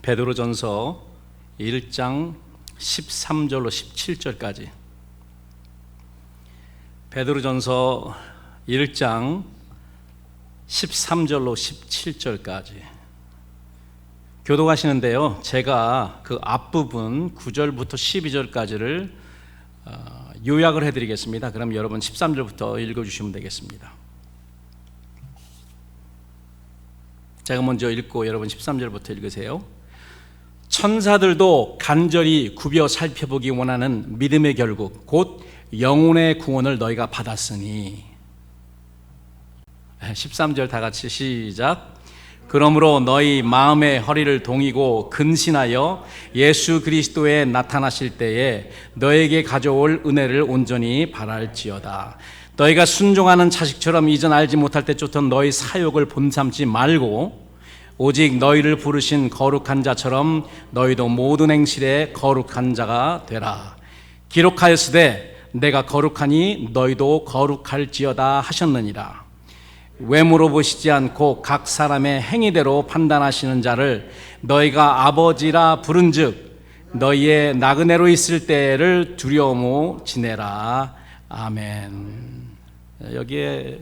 베드로전서 1장 13절로 17절까지. 베드로전서 1장 13절로 17절까지 교독하시는데요, 제가 그 앞부분 9절부터 12절까지를 요약을 해드리겠습니다. 그럼 여러분 13절부터 읽어주시면 되겠습니다. 제가 먼저 읽고 여러분 13절부터 읽으세요. 천사들도 간절히 굽여 살펴보기 원하는 믿음의 결국 곧 영혼의 구원을 너희가 받았으니. 13절 다 같이 시작. 그러므로 너희 마음의 허리를 동이고 근신하여 예수 그리스도에 나타나실 때에 너에게 가져올 은혜를 온전히 바랄지어다. 너희가 순종하는 자식처럼 이전 알지 못할 때 쫓던 너희 사욕을 본삼지 말고 오직 너희를 부르신 거룩한 자처럼 너희도 모든 행실에 거룩한 자가 되라. 기록하였으되 내가 거룩하니 너희도 거룩할지어다 하셨느니라. 외모로 보시지 않고 각 사람의 행위대로 판단하시는 자를 너희가 아버지라 부른즉 너희의 나그네로 있을 때를 두려움으로 지내라. 아멘. 여기에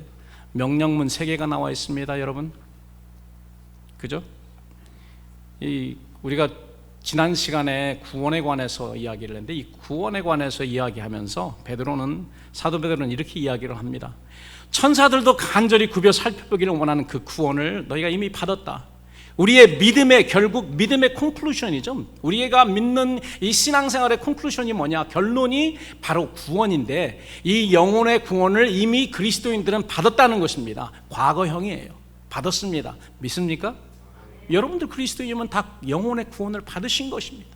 명령문 3개가 나와 있습니다, 여러분. 그죠? 우리가 지난 시간에 구원에 관해서 이야기를 했는데, 이 구원에 관해서 이야기하면서 사도 베드로는 이렇게 이야기를 합니다. 천사들도 간절히 굽여 살펴보기를 원하는 그 구원을 너희가 이미 받았다. 우리의 믿음의 결국, 믿음의 콘클루션이죠. 우리가 믿는 이 신앙생활의 콘클루션이 뭐냐? 결론이 바로 구원인데, 이 영혼의 구원을 이미 그리스도인들은 받았다는 것입니다. 과거형이에요. 받았습니다. 믿습니까? 여러분들 그리스도인이면 다 영혼의 구원을 받으신 것입니다.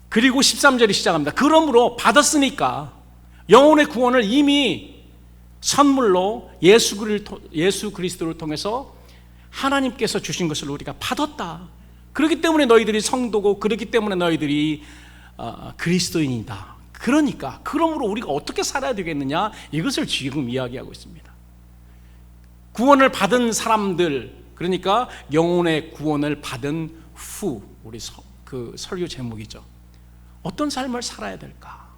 그리고 13절이 시작합니다. 그러므로 받았으니까 영혼의 구원을 이미 선물로 예수 그리스도를 통해서 하나님께서 주신 것을 우리가 받았다. 그렇기 때문에 너희들이 성도고, 그렇기 때문에 너희들이 그리스도인이다. 그러므로 우리가 어떻게 살아야 되겠느냐, 이것을 지금 이야기하고 있습니다. 구원을 받은 사람들, 그러니까 영혼의 구원을 받은 후, 우리 그 설교 제목이죠. 어떤 삶을 살아야 될까?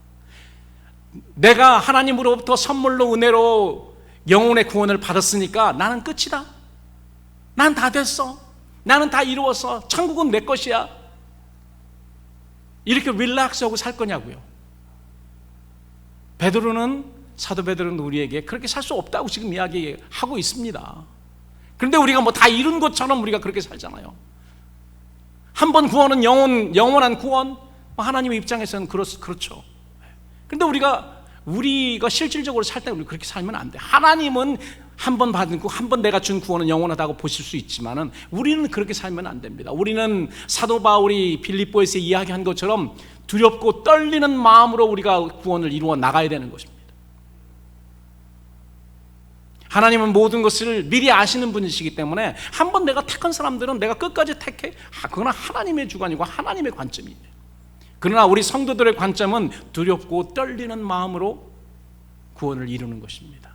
내가 하나님으로부터 선물로, 은혜로 영혼의 구원을 받았으니까 나는 끝이다. 난 다 됐어. 나는 다 이루었어. 천국은 내 것이야. 이렇게 릴렉스하고 살 거냐고요. 사도 베드로는 우리에게 그렇게 살 수 없다고 지금 이야기하고 있습니다. 그런데 우리가 뭐 다 이룬 것처럼 우리가 그렇게 살잖아요. 한 번 구원은 영원한 구원, 하나님의 입장에서는 그렇죠. 그런데 우리가 실질적으로 살 때 우리 그렇게 살면 안 돼. 하나님은 한 번 받은 한 번 내가 준 구원은 영원하다고 보실 수 있지만은 우리는 그렇게 살면 안 됩니다. 우리는 사도 바울이 빌립보에서 이야기한 것처럼 두렵고 떨리는 마음으로 우리가 구원을 이루어 나가야 되는 것입니다. 하나님은 모든 것을 미리 아시는 분이시기 때문에 한 번 내가 택한 사람들은 내가 끝까지 택해. 그건 하나님의 주관이고 하나님의 관점이에요. 그러나 우리 성도들의 관점은 두렵고 떨리는 마음으로 구원을 이루는 것입니다.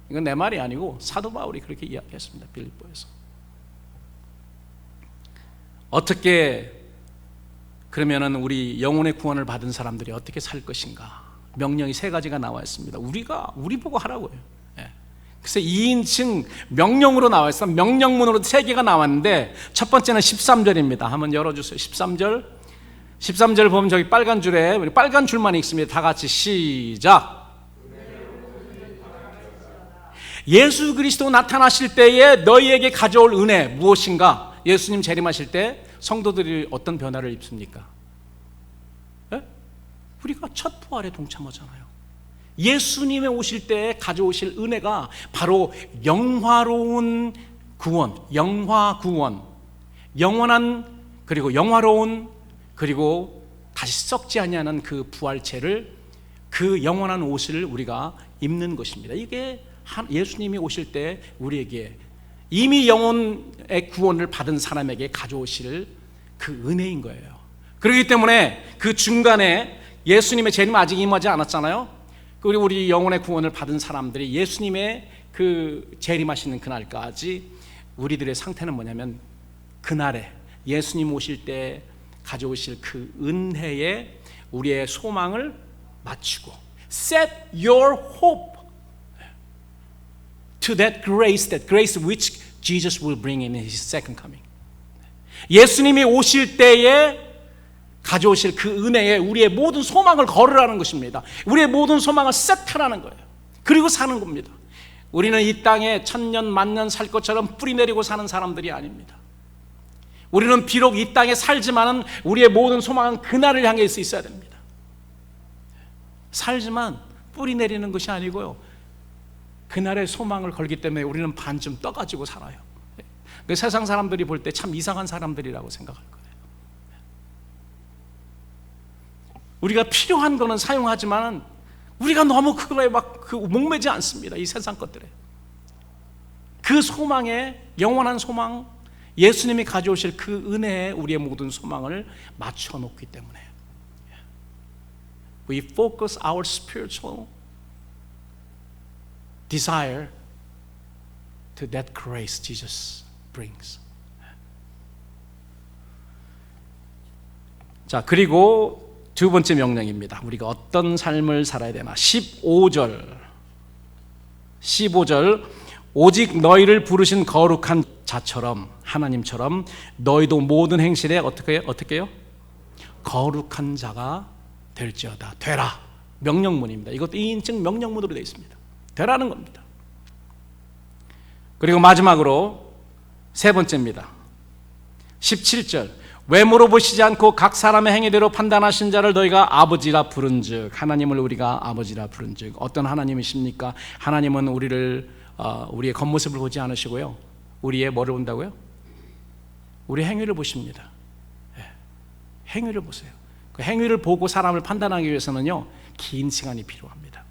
이건 내 말이 아니고 사도 바울이 그렇게 이야기했습니다. 빌립보에서. 어떻게 그러면은 우리 영혼의 구원을 받은 사람들이 어떻게 살 것인가? 명령이 3가지가 나와 있습니다. 우리 보고 하라고요. 그래서 2인칭 명령으로 나와 있어요. 명령문으로 3개가 나왔는데 첫 번째는 13절입니다. 한번 열어주세요. 13절 보면 저기 빨간 줄에 우리 빨간 줄만 읽습니다. 다 같이 시작. 예수 그리스도 나타나실 때에 너희에게 가져올 은혜 무엇인가? 예수님 재림하실 때 성도들이 어떤 변화를 입습니까? 우리가 첫 부활에 동참하잖아요. 예수님이 오실 때 가져오실 은혜가 바로 영화로운 구원, 영화구원, 영원한, 그리고 영화로운, 그리고 다시 썩지 아니하는 그 부활체를, 그 영원한 옷을 우리가 입는 것입니다. 이게 예수님이 오실 때 우리에게 이미 영혼의 구원을 받은 사람에게 가져오실 그 은혜인 거예요. 그렇기 때문에 그 중간에 예수님의 재림 아직 임하지 않았잖아요. 그리고 우리 영혼의 구원을 받은 사람들이 예수님의 그 재림하시는 그날까지 우리들의 상태는 뭐냐면, 그날에 예수님 오실 때 가져오실 그 은혜에 우리의 소망을 맞추고 set your hope to that grace which Jesus will bring in His second coming. 예수님이 오실 때에 가져오실 그 은혜에 우리의 모든 소망을 걸으라는 것입니다. 우리의 모든 소망을 세트라는 거예요. 그리고 사는 겁니다. 우리는 이 땅에 천년 만년 살 것처럼 뿌리 내리고 사는 사람들이 아닙니다. 우리는 비록 이 땅에 살지만은 우리의 모든 소망은 그날을 향해 있어야 됩니다. 살지만 뿌리 내리는 것이 아니고요, 그날의 소망을 걸기 때문에 우리는 반쯤 떠가지고 살아요. 그 세상 사람들이 볼 때 참 이상한 사람들이라고 생각할 거예요. 우리가 필요한 거는 사용하지만 우리가 너무 그거에 막 목매지 않습니다. 이 세상 것들에. 그 소망에, 영원한 소망, 예수님이 가져오실 그 은혜에 우리의 모든 소망을 맞춰 놓기 때문에 we focus our spiritual desire to that grace Jesus brings. 자, 그리고 두 번째 명령입니다. 우리가 어떤 삶을 살아야 되나? 15절 오직 너희를 부르신 거룩한 자처럼, 하나님처럼 너희도 모든 행실에 어떻게 해요? 거룩한 자가 될지어다. 되라. 명령문입니다. 이것도 2인칭 명령문으로 되어 있습니다. 되라는 겁니다. 그리고 마지막으로 세 번째입니다. 17절 외모로 보시지 않고 각 사람의 행위대로 판단하신 자를 너희가 아버지라 부른즉, 하나님을 우리가 아버지라 부른즉 어떤 하나님이십니까? 하나님은 우리의 겉모습을 보지 않으시고요, 우리의 뭐를 본다고요? 우리 행위를 보십니다. 행위를 보세요. 그 행위를 보고 사람을 판단하기 위해서는요, 긴 시간이 필요합니다.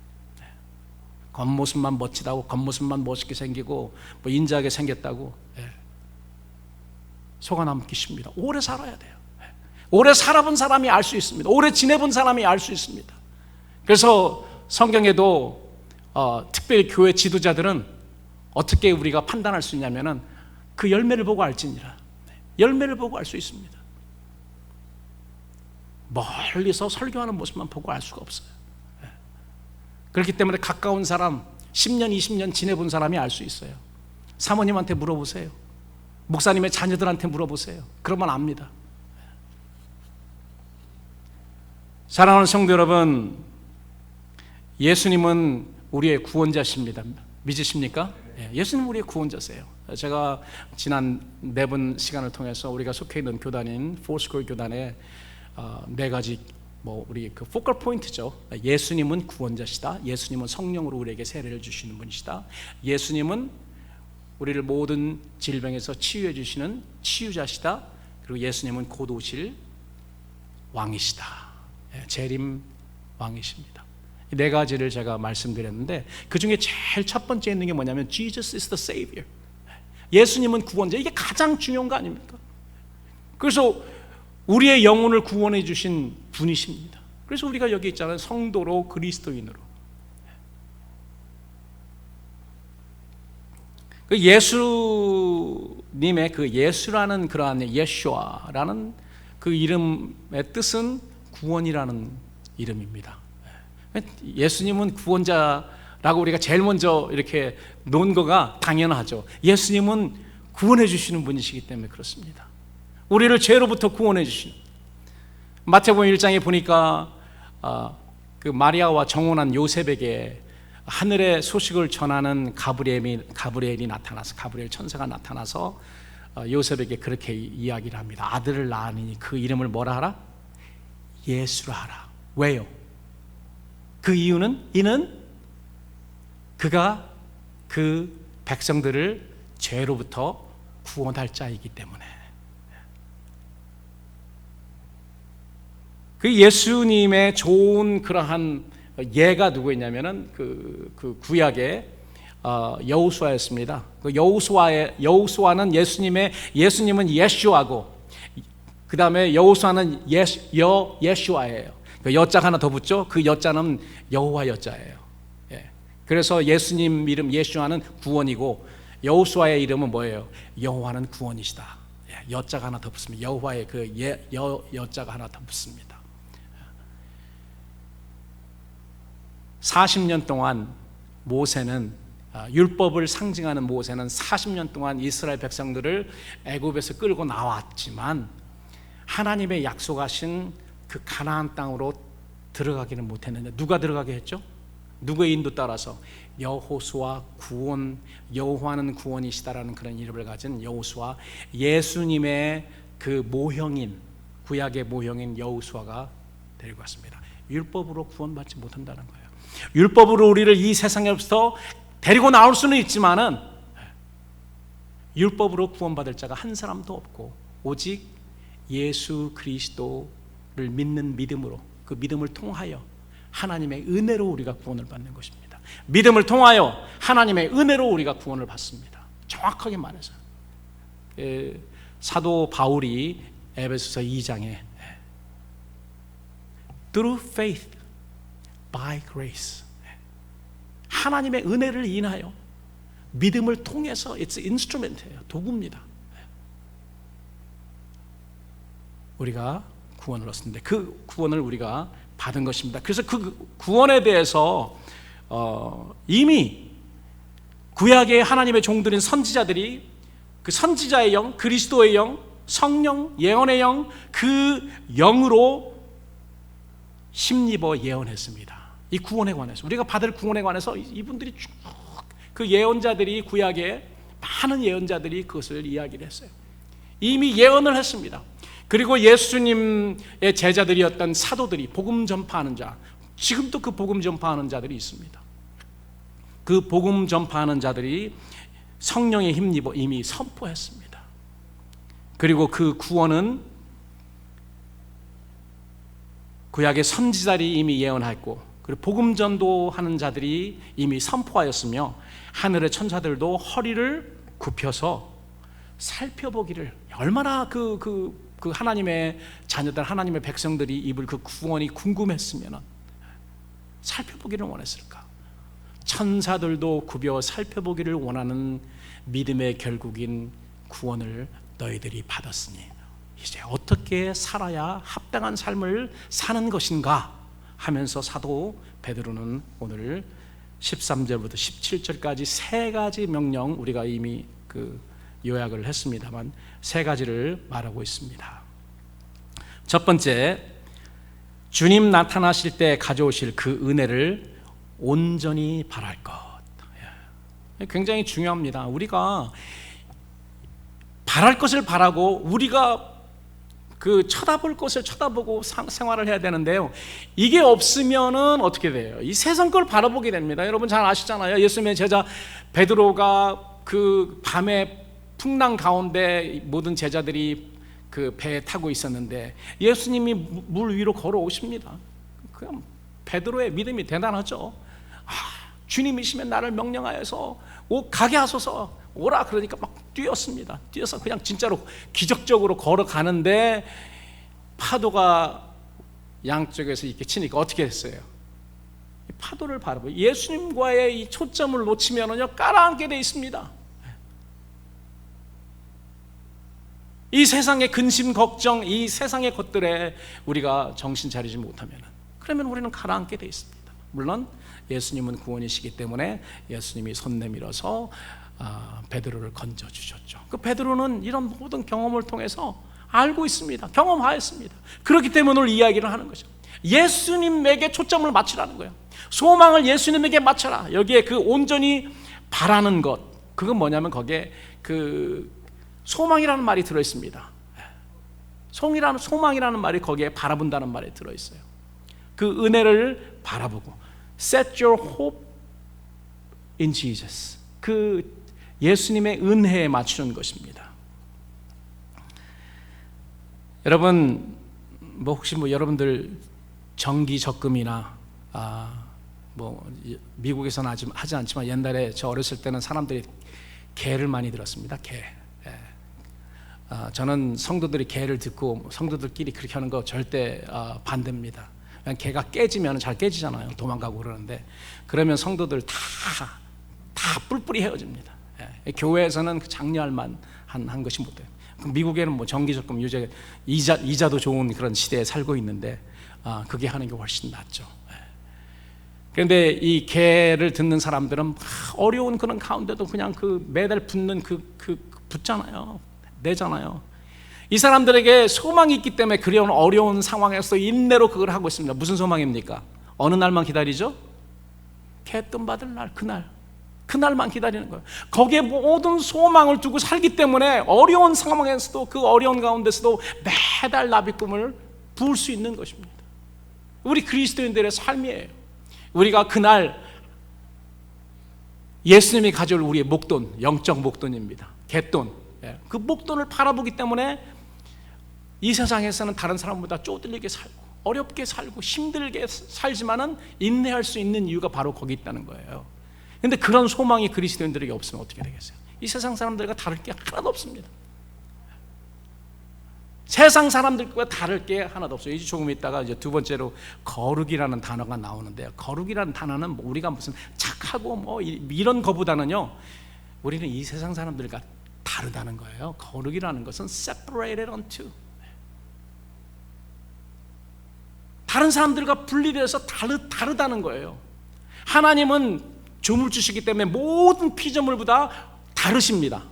겉모습만 멋지다고, 겉모습만 멋있게 생기고 뭐 인자하게 생겼다고 속아 남기 쉽니다. 오래 살아야 돼요. 오래 살아본 사람이 알 수 있습니다. 오래 지내본 사람이 알 수 있습니다. 그래서 성경에도 특별히 교회 지도자들은 어떻게 우리가 판단할 수 있냐면은 그 열매를 보고 알지니라. 열매를 보고 알 수 있습니다. 멀리서 설교하는 모습만 보고 알 수가 없어요. 그렇기 때문에 가까운 사람, 10년, 20년 지내본 사람이 알 수 있어요. 사모님한테 물어보세요. 목사님의 자녀들한테 물어보세요. 그러면 압니다. 사랑하는 성도 여러분, 예수님은 우리의 구원자십니다. 믿으십니까? 예수님은 우리의 구원자세요. 제가 지난 4번 시간을 통해서 우리가 속해 있는 교단인 포스콜 교단의 4가지 우리 그 포컬 포인트죠. 예수님은 구원자시다. 예수님은 성령으로 우리에게 세례를 주시는 분이시다. 예수님은 우리를 모든 질병에서 치유해 주시는 치유자시다. 그리고 예수님은 곧 오실 왕이시다. 재림 왕이십니다. 이 4가지를 제가 말씀드렸는데 그 중에 제일 첫 번째 있는 게 뭐냐면 Jesus is the Savior. 예수님은 구원자. 이게 가장 중요한 거 아닙니까? 그래서 우리의 영혼을 구원해 주신 분이십니다. 그래서 우리가 여기 있잖아요. 성도로, 그리스도인으로. 그 예수님의 그 예수라는 그러한 예슈아라는 그 이름의 뜻은 구원이라는 이름입니다. 예수님은 구원자라고 우리가 제일 먼저 이렇게 놓은 거가 당연하죠. 예수님은 구원해 주시는 분이시기 때문에 그렇습니다. 우리를 죄로부터 구원해 주시는. 마태복음 1장에 보니까 그 마리아와 정혼한 요셉에게 하늘의 소식을 전하는 가브리엘이 나타나서, 가브리엘 천사가 나타나서 요셉에게 그렇게 이야기를 합니다. 아들을 낳으니 그 이름을 뭐라 하라? 예수라 하라. 왜요? 그 이유는 이는 그가 그 백성들을 죄로부터 구원할 자이기 때문에. 그 예수님의 좋은 그러한 예가 누구였냐면은 그 구약의 여호수아였습니다. 그 여호수아는 예수님은 예슈아고, 그 다음에 여호수아는 예슈아예요. 그 여자가 하나 더 붙죠. 그 여자는 여호와 여자예요. 그래서 예수님 이름 예슈아는 구원이고 여호수아의 이름은 뭐예요? 여호와는 구원이시다. 여자가 하나 더 붙습니다. 여호와의 그 여자가 하나 더 붙습니다. 40년 동안 모세는 율법을 상징하는 모세는 40년 동안 이스라엘 백성들을 애굽에서 끌고 나왔지만 하나님의 약속하신 그 가나안 땅으로 들어가기는 못했는데 누가 들어가게 했죠? 누구의 인도 따라서? 여호수아 구원, 여호와는 구원이시다라는 그런 이름을 가진 여호수아, 예수님의 그 모형인, 구약의 모형인 여호수아가 데리고 왔습니다. 율법으로 구원받지 못한다는 거예요. 율법으로 우리를 이 세상에부터 데리고 나올 수는 있지만은 율법으로 구원받을 자가 한 사람도 없고 오직 예수 그리스도를 믿는 믿음으로, 그 믿음을 통하여 하나님의 은혜로 우리가 구원을 받는 것입니다. 믿음을 통하여 하나님의 은혜로 우리가 구원을 받습니다. 정확하게 말해서 사도 바울이 에베소서 2장에 Through faith by grace, 하나님의 은혜를 인하여 믿음을 통해서 it's instrument예요. 도구입니다. 우리가 구원을 얻었는데 그 구원을 우리가 받은 것입니다. 그래서 그 구원에 대해서 이미 구약의 하나님의 종들인 선지자들이 그 선지자의 영, 그리스도의 영, 성령, 예언의 영, 그 영으로 힘입어 예언했습니다. 이 구원에 관해서, 우리가 받을 구원에 관해서 이분들이 쭉 그 예언자들이, 구약의 많은 예언자들이 그것을 이야기를 했어요. 이미 예언을 했습니다. 그리고 예수님의 제자들이었던 사도들이, 복음 전파하는 자, 지금도 그 복음 전파하는 자들이 있습니다. 그 복음 전파하는 자들이 성령에 힘입어 이미 선포했습니다. 그리고 그 구원은 구약의 선지자들이 이미 예언했고, 그리고 복음 전도하는 자들이 이미 선포하였으며, 하늘의 천사들도 허리를 굽혀서 살펴보기를, 얼마나 그 하나님의 자녀들, 하나님의 백성들이 입을 그 구원이 궁금했으면 살펴보기를 원했을까? 천사들도 굽여 살펴보기를 원하는 믿음의 결국인 구원을 너희들이 받았으니 이제 어떻게 살아야 합당한 삶을 사는 것인가 하면서 사도 베드로는 오늘 13절부터 17절까지 세 가지 명령, 우리가 이미 그 요약을 했습니다만 세 가지를 말하고 있습니다. 첫 번째, 주님 나타나실 때 가져오실 그 은혜를 온전히 바랄 것. 굉장히 중요합니다. 우리가 바랄 것을 바라고 우리가 그 쳐다볼 것을 쳐다보고 생활을 해야 되는데요, 이게 없으면은 어떻게 돼요? 이 세상 걸 바라보게 됩니다. 여러분 잘 아시잖아요. 예수님의 제자 베드로가 그 밤에 풍랑 가운데 모든 제자들이 그 배에 타고 있었는데 예수님이 물 위로 걸어오십니다. 그냥 베드로의 믿음이 대단하죠. 주님이시면 나를 명령하여서 가게 하소서, 오라 그러니까 막 뛰었습니다. 뛰어서 그냥 진짜로 기적적으로 걸어가는데 파도가 양쪽에서 이렇게 치니까 어떻게 했어요? 파도를 바라보고 예수님과의 이 초점을 놓치면은요 깔아앉게 돼 있습니다. 이 세상의 근심 걱정, 이 세상의 것들에 우리가 정신 차리지 못하면, 그러면 우리는 가라앉게 돼 있습니다. 물론 예수님은 구원이시기 때문에 예수님이 손 내밀어서 베드로를 건져주셨죠. 그 베드로는 이런 모든 경험을 통해서 알고 있습니다. 경험하였습니다. 그렇기 때문에 오늘 이야기를 하는 거죠. 예수님에게 초점을 맞추라는 거예요. 소망을 예수님에게 맞춰라. 여기에 그 온전히 바라는 것, 그건 뭐냐면 거기에 그 소망이라는 말이 들어있습니다. 소망이라는 말이 거기에 바라본다는 말이 들어있어요. 그 은혜를 바라보고 Set your hope in Jesus. 그 예수님의 은혜에 맞추는 것입니다. 여러분, 혹시 여러분들 정기 적금이나 미국에서는 하지 않지만 옛날에 저 어렸을 때는 사람들이 개를 많이 들었습니다. 개. 저는 성도들이 개를 듣고 성도들끼리 그렇게 하는 거 절대 반대입니다. 개가 깨지면 잘 깨지잖아요. 도망가고 그러는데, 그러면 성도들 다 뿔뿔이 헤어집니다. 교회에서는 그 장려할 만 한 것이 못 돼요. 미국에는 뭐 정기적금 유제 이자도 좋은 그런 시대에 살고 있는데 그게 하는 게 훨씬 낫죠. 그런데 이 개를 듣는 사람들은 어려운 그런 가운데도 그냥 그 매달 붙는 붙잖아요. 내잖아요. 이 사람들에게 소망이 있기 때문에 그런 어려운 상황에서 인내로 그걸 하고 있습니다. 무슨 소망입니까? 어느 날만 기다리죠? 개똥 받을 날, 그날만 기다리는 거예요. 거기에 모든 소망을 두고 살기 때문에 어려운 상황에서도, 그 어려운 가운데서도 매달 나비꿈을 부을 수 있는 것입니다. 우리 그리스도인들의 삶이에요. 우리가 그날 예수님이 가져올 우리의 목돈, 영적 목돈입니다. 갯돈, 그 목돈을 바라보기 때문에 이 세상에서는 다른 사람보다 쪼들리게 살고 어렵게 살고 힘들게 살지만은 인내할 수 있는 이유가 바로 거기 있다는 거예요. 그런데 그런 소망이 그리스도인들에게 없으면 어떻게 되겠어요? 이 세상 사람들과 다를 게 하나도 없습니다. 세상 사람들과 다를 게 하나도 없어요. 이제 조금 있다가 이제 두 번째로 거룩이라는 단어가 나오는데요. 거룩이라는 단어는 뭐 우리가 무슨 착하고 뭐 이런 거보다는요, 우리는 이 세상 사람들과 다르다는 거예요. 거룩이라는 것은 separated unto, 다른 사람들과 분리되어서 다르다는 거예요. 하나님은 조물주시기 때문에 모든 피조물보다 다르십니다.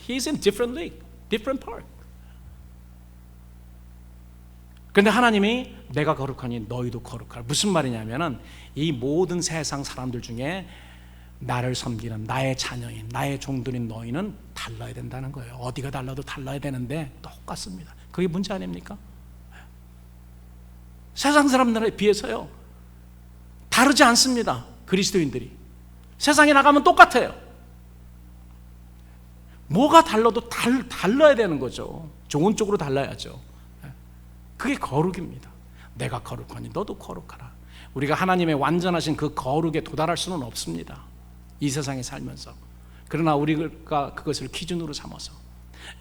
He's in different league, different part. 그런데 하나님이 내가 거룩하니 너희도 거룩하라. 무슨 말이냐면은 이 모든 세상 사람들 중에 나를 섬기는 나의 자녀인 나의 종들인 너희는 달라야 된다는 거예요. 어디가 달라도 달라야 되는데 똑같습니다. 그게 문제 아닙니까? 세상 사람들에 비해서요 다르지 않습니다. 그리스도인들이 세상에 나가면 똑같아요. 뭐가 달라도 달라야 되는 거죠. 좋은 쪽으로 달라야죠. 그게 거룩입니다. 내가 거룩하니 너도 거룩하라. 우리가 하나님의 완전하신 그 거룩에 도달할 수는 없습니다. 이 세상에 살면서. 그러나 우리가 그것을 기준으로 삼아서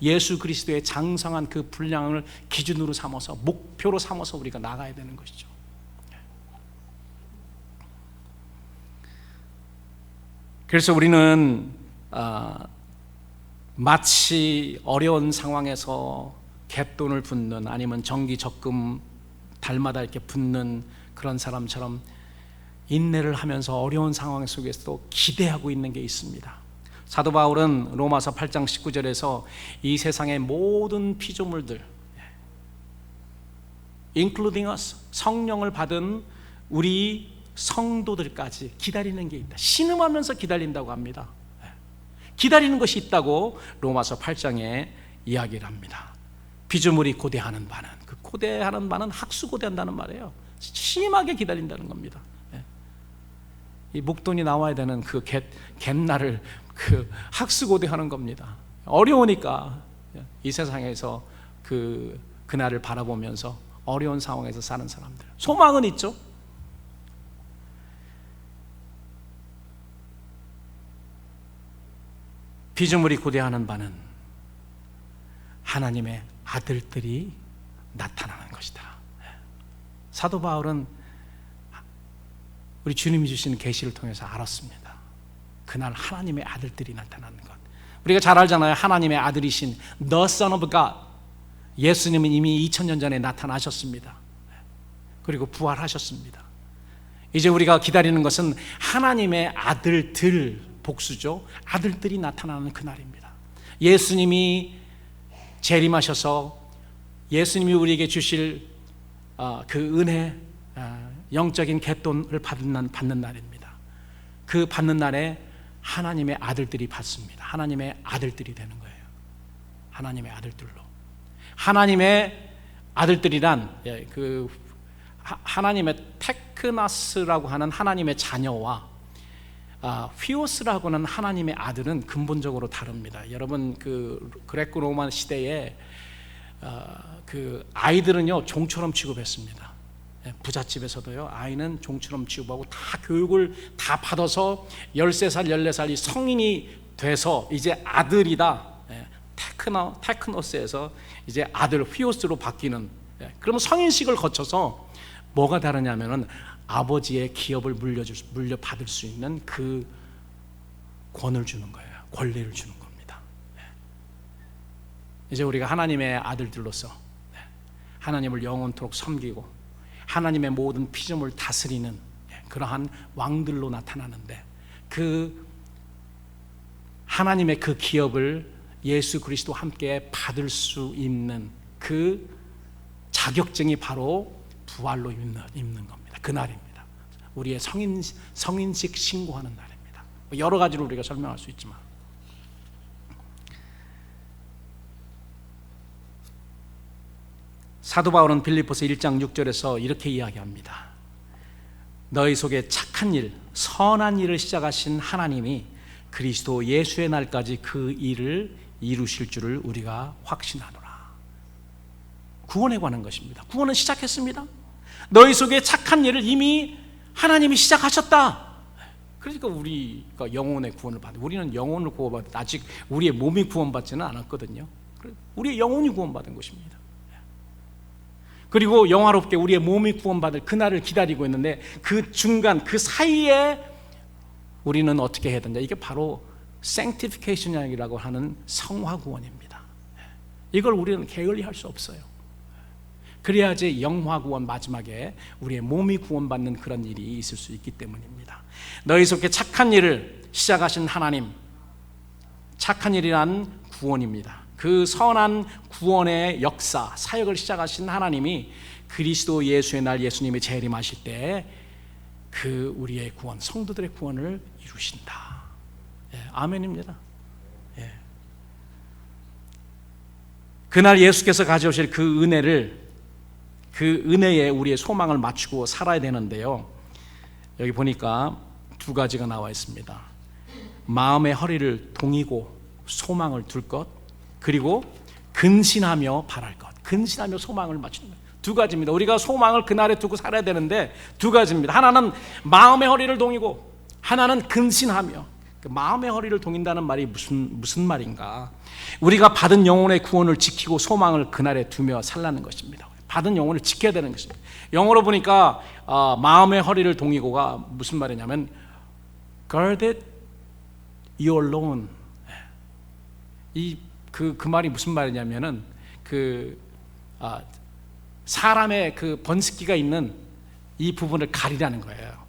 예수 그리스도의 장성한 그 분량을 기준으로 삼아서 목표로 삼아서 우리가 나가야 되는 것이죠. 그래서 우리는 마치 어려운 상황에서 갯돈을 붓는 아니면 정기 적금 달마다 이렇게 붓는 그런 사람처럼 인내를 하면서 어려운 상황 속에서도 기대하고 있는 게 있습니다. 사도 바울은 로마서 8장 19절에서 이 세상의 모든 피조물들 including us, 성령을 받은 우리 성도들까지 기다리는 게 있다. 신음하면서 기다린다고 합니다. 기다리는 것이 있다고 로마서 8장에 이야기를 합니다. 피조물이 고대하는 바는, 그 고대하는 바는 학수고대한다는 말이에요. 심하게 기다린다는 겁니다. 이 목돈이 나와야 되는 그 갯날을 그 학수고대하는 겁니다. 어려우니까 이 세상에서 그날을 바라보면서 어려운 상황에서 사는 사람들, 소망은 있죠. 피조물이 고대하는 바는 하나님의 아들들이 나타나는 것이다. 사도 바울은 우리 주님이 주신 계시를 통해서 알았습니다. 그날 하나님의 아들들이 나타나는 것. 우리가 잘 알잖아요. 하나님의 아들이신 The Son of God, 예수님은 이미 2000년 전에 나타나셨습니다. 그리고 부활하셨습니다. 이제 우리가 기다리는 것은 하나님의 아들들, 복수죠. 아들들이 나타나는 그날입니다. 예수님이 재림하셔서 예수님이 우리에게 주실 그 은혜, 영적인 갯돈을 받는 날입니다. 그 받는 날에 하나님의 아들들이 받습니다. 하나님의 아들들이 되는 거예요. 하나님의 아들들로. 하나님의 아들들이란 그 하나님의 테크나스라고 하는 하나님의 자녀와 휘오스라고 하는 하나님의 아들은 근본적으로 다릅니다. 여러분 그 그레코 로마 시대에 그 아이들은요 종처럼 취급했습니다. 부잣집에서도요 아이는 종처럼 취급하고 다 교육을 다 받아서 13살 14살이 성인이 돼서 이제 아들이다, 테크노스에서 이제 아들 휘오스로 바뀌는. 그러면 성인식을 거쳐서 뭐가 다르냐면은 아버지의 기업을 물려받을 수 있는 그 권을 주는 거예요. 권리를 주는 겁니다. 이제 우리가 하나님의 아들들로서 하나님을 영원토록 섬기고 하나님의 모든 피조물 다스리는 그러한 왕들로 나타나는데, 그 하나님의 그 기업을 예수 그리스도와 함께 받을 수 있는 그 자격증이 바로 부활로 입는 겁니다. 그날입니다. 우리의 성인식 신고하는 날입니다. 여러 가지로 우리가 설명할 수 있지만, 사도 바울은 빌립보서 1장 6절에서 이렇게 이야기합니다. 너희 속에 착한 일, 선한 일을 시작하신 하나님이 그리스도 예수의 날까지 그 일을 이루실 줄을 우리가 확신하노라. 구원에 관한 것입니다. 구원은 시작했습니다. 너희 속에 착한 일을 이미 하나님이 시작하셨다. 그러니까 우리가 영혼의 구원을 받는, 우리는 영혼을 구원받는, 아직 우리의 몸이 구원받지는 않았거든요. 우리의 영혼이 구원받은 것입니다. 그리고 영화롭게 우리의 몸이 구원받을 그날을 기다리고 있는데, 그 중간 그 사이에 우리는 어떻게 해야 되냐, 이게 바로 sanctification이라고 하는 성화 구원입니다. 이걸 우리는 게을리 할 수 없어요. 그래야지 영화 구원, 마지막에 우리의 몸이 구원받는 그런 일이 있을 수 있기 때문입니다. 너희 속에 착한 일을 시작하신 하나님, 착한 일이란 구원입니다. 그 선한 구원의 역사, 사역을 시작하신 하나님이 그리스도 예수의 날 예수님이 재림하실 때 그 우리의 구원, 성도들의 구원을 이루신다. 아멘입니다. 그날 예수께서 가져오실 그 은혜를, 그 은혜에 우리의 소망을 맞추고 살아야 되는데요, 여기 보니까 두 가지가 나와 있습니다. 마음의 허리를 동이고 소망을 둘 것, 그리고 근신하며 바랄 것. 근신하며 소망을 맞추는 것. 두 가지입니다. 우리가 소망을 그날에 두고 살아야 되는데 두 가지입니다. 하나는 마음의 허리를 동이고, 하나는 근신하며. 그 마음의 허리를 동인다는 말이 무슨 말인가? 우리가 받은 영혼의 구원을 지키고 소망을 그날에 두며 살라는 것입니다. 받은 영혼을 지켜야 되는 것입니다. 영어로 보니까 마음의 허리를 동이고가 무슨 말이냐면 guard it your loin. 그 말이 무슨 말이냐면은 사람의 그 번식기가 있는 이 부분을 가리라는 거예요.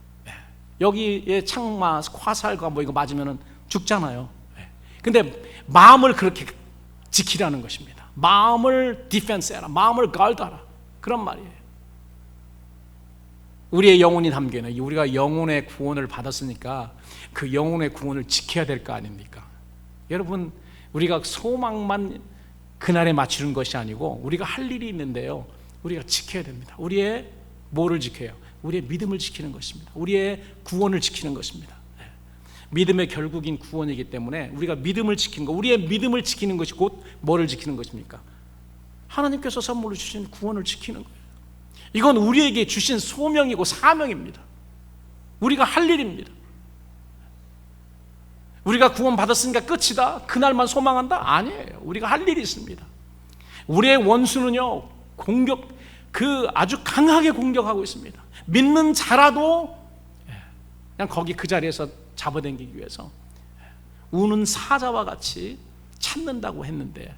여기에 창마, 화살과 뭐 이거 맞으면은 죽잖아요. 근데 마음을 그렇게 지키라는 것입니다. 마음을 디펜스해라, 마음을 가드하라, 그런 말이에요. 우리의 영혼이 담겨있는, 우리가 영혼의 구원을 받았으니까 그 영혼의 구원을 지켜야 될 거 아닙니까? 여러분, 우리가 소망만 그날에 맞추는 것이 아니고 우리가 할 일이 있는데요, 우리가 지켜야 됩니다. 우리의 뭐를 지켜요? 우리의 믿음을 지키는 것입니다. 우리의 구원을 지키는 것입니다. 믿음의 결국인 구원이기 때문에 우리가 믿음을 지키는 것, 우리의 믿음을 지키는 것이 곧 뭐를 지키는 것입니까? 하나님께서 선물로 주신 구원을 지키는 거예요. 이건 우리에게 주신 소명이고 사명입니다. 우리가 할 일입니다. 우리가 구원 받았으니까 끝이다, 그날만 소망한다? 아니에요. 우리가 할 일이 있습니다. 우리의 원수는요, 아주 강하게 공격하고 있습니다. 믿는 자라도 그냥 거기 그 자리에서 잡아당기기 위해서 우는 사자와 같이 찾는다고 했는데,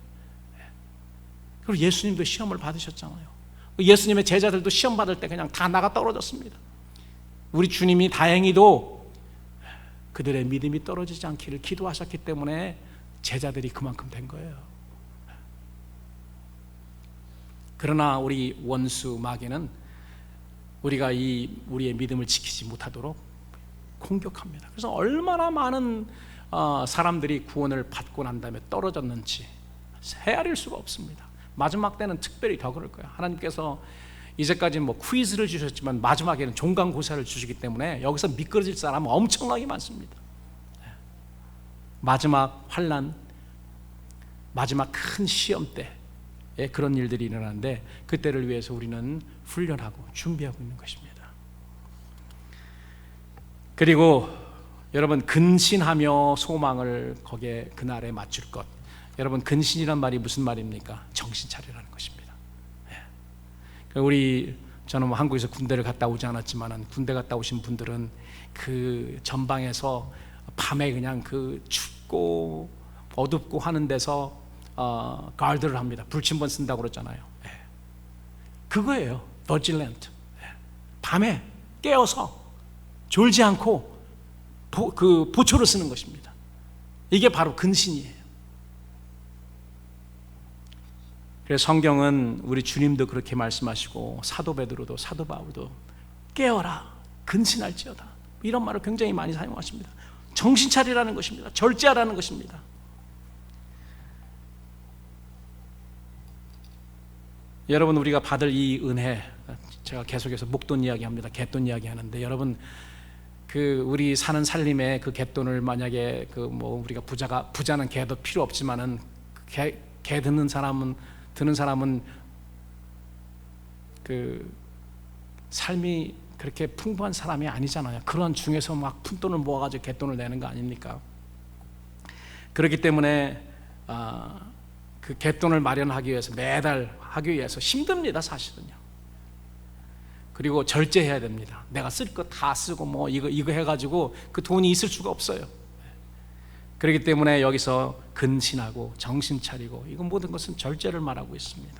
그리고 예수님도 시험을 받으셨잖아요. 예수님의 제자들도 시험 받을 때 그냥 다 나가 떨어졌습니다. 우리 주님이 다행히도 그들의 믿음이 떨어지지 않기를 기도하셨기 때문에 제자들이 그만큼 된 거예요. 그러나 우리 원수 마귀는 우리가 우리의 믿음을 지키지 못하도록 공격합니다. 그래서 얼마나 많은 사람들이 구원을 받고 난 다음에 떨어졌는지 헤아릴 수가 없습니다. 마지막 때는 특별히 더 그럴 거예요. 하나님께서 이제까지 뭐 퀴즈를 주셨지만 마지막에는 종강고사를 주시기 때문에 여기서 미끄러질 사람은 엄청나게 많습니다. 마지막 환난, 마지막 큰 시험 때에 그런 일들이 일어나는데, 그때를 위해서 우리는 훈련하고 준비하고 있는 것입니다. 그리고 여러분, 근신하며 소망을 거기에 그날에 맞출 것. 여러분, 근신이란 말이 무슨 말입니까? 정신 차리라는 것입니다. 저는 뭐 한국에서 군대를 갔다 오지 않았지만 군대 갔다 오신 분들은 그 전방에서 밤에 그냥 그 춥고 어둡고 하는 데서 가드를 합니다. 불침번 쓴다고 그랬잖아요. 그거예요. vigilant. 밤에 깨어서 졸지 않고 보초를 쓰는 것입니다. 이게 바로 근신이에요. 그래서 성경은 우리 주님도 그렇게 말씀하시고 사도 베드로도 사도 바울도 깨어라 근신할지어다 이런 말을 굉장히 많이 사용하십니다. 정신 차리라는 것입니다. 절제하라는 것입니다. 여러분, 우리가 받을 이 은혜, 제가 계속해서 목돈 이야기합니다. 갯돈 이야기하는데, 여러분 우리 사는 살림에 그 갯돈을 만약에 우리가 부자는 개도 필요 없지만은 개 드는 사람은 그 삶이 그렇게 풍부한 사람이 아니잖아요. 그런 중에서 막 푼돈을 모아가지고 갯돈을 내는 거 아닙니까? 그렇기 때문에 그 갯돈을 마련하기 위해서 매달 하기 위해서 힘듭니다, 사실은요. 그리고 절제해야 됩니다. 내가 쓸 거 다 쓰고 이거 해가지고 그 돈이 있을 수가 없어요. 그렇기 때문에 여기서 근신하고 정신 차리고, 이건 모든 것은 절제를 말하고 있습니다.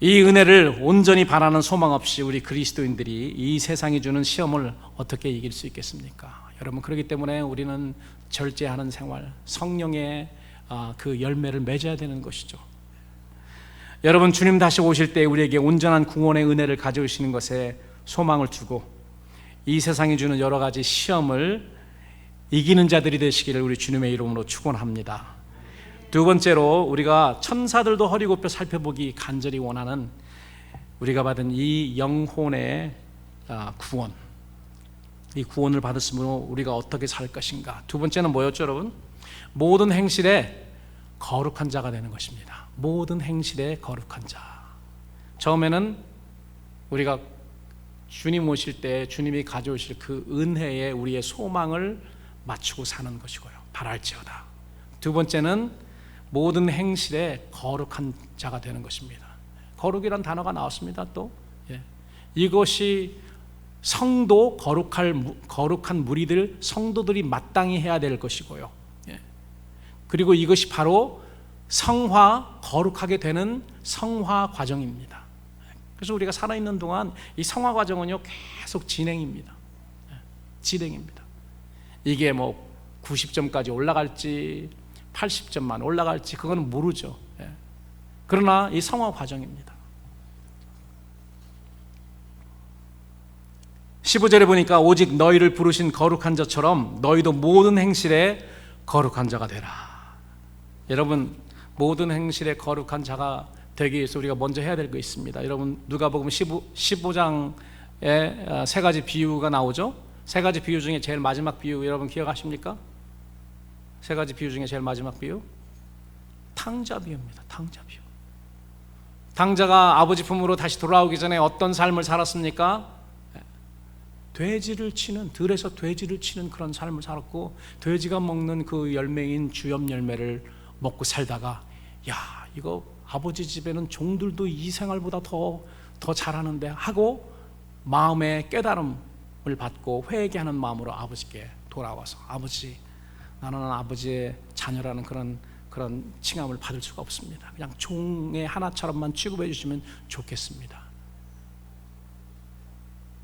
이 은혜를 온전히 바라는 소망 없이 우리 그리스도인들이 이 세상이 주는 시험을 어떻게 이길 수 있겠습니까? 여러분, 그렇기 때문에 우리는 절제하는 생활, 성령의 그 열매를 맺어야 되는 것이죠. 여러분, 주님 다시 오실 때 우리에게 온전한 구원의 은혜를 가져오시는 것에 소망을 두고 이 세상이 주는 여러 가지 시험을 이기는 자들이 되시기를 우리 주님의 이름으로 축원합니다. 두 번째로, 우리가 천사들도 허리 굽혀 살펴보기 간절히 원하는 우리가 받은 이 영혼의 구원, 이 구원을 받았으므로 우리가 어떻게 살 것인가. 두 번째는 뭐였죠, 여러분? 모든 행실에 거룩한 자가 되는 것입니다. 모든 행실에 거룩한 자. 처음에는 우리가 주님 오실 때 주님이 가져오실 그 은혜에 우리의 소망을 맞추고 사는 것이고요, 바랄지어다. 두 번째는 모든 행실에 거룩한 자가 되는 것입니다. 거룩이란 단어가 나왔습니다. 또 이것이 성도, 거룩한 무리들, 성도들이 마땅히 해야 될 것이고요. 그리고 이것이 바로 성화, 거룩하게 되는 성화 과정입니다. 그래서 우리가 살아있는 동안 이 성화 과정은요, 계속 진행입니다. 진행입니다. 이게 90점까지 올라갈지 80점만 올라갈지 그거는 모르죠. 그러나 이 성화 과정입니다. 15절에 보니까 오직 너희를 부르신 거룩한 자처럼 너희도 모든 행실에 거룩한 자가 되라. 여러분, 모든 행실에 거룩한 자가 되기 위해서 우리가 먼저 해야 될 거 있습니다. 여러분, 누가복음 15장에 세 가지 비유가 나오죠. 세 가지 비유 중에 제일 마지막 비유 여러분 기억하십니까? 세 가지 비유 중에 제일 마지막 비유, 탕자 비유입니다. 탕자 비유. 탕자가 아버지 품으로 다시 돌아오기 전에 어떤 삶을 살았습니까? 들에서 돼지를 치는 그런 삶을 살았고, 돼지가 먹는 그 열매인 주염 열매를 먹고 살다가, 야, 이거 아버지 집에는 종들도 이 생활보다 더 잘하는데 하고 마음의 깨달음을 받고 회개하는 마음으로 아버지께 돌아와서, 아버지, 나는 아버지의 자녀라는 그런 칭함을 받을 수가 없습니다. 그냥 종의 하나처럼만 취급해 주시면 좋겠습니다.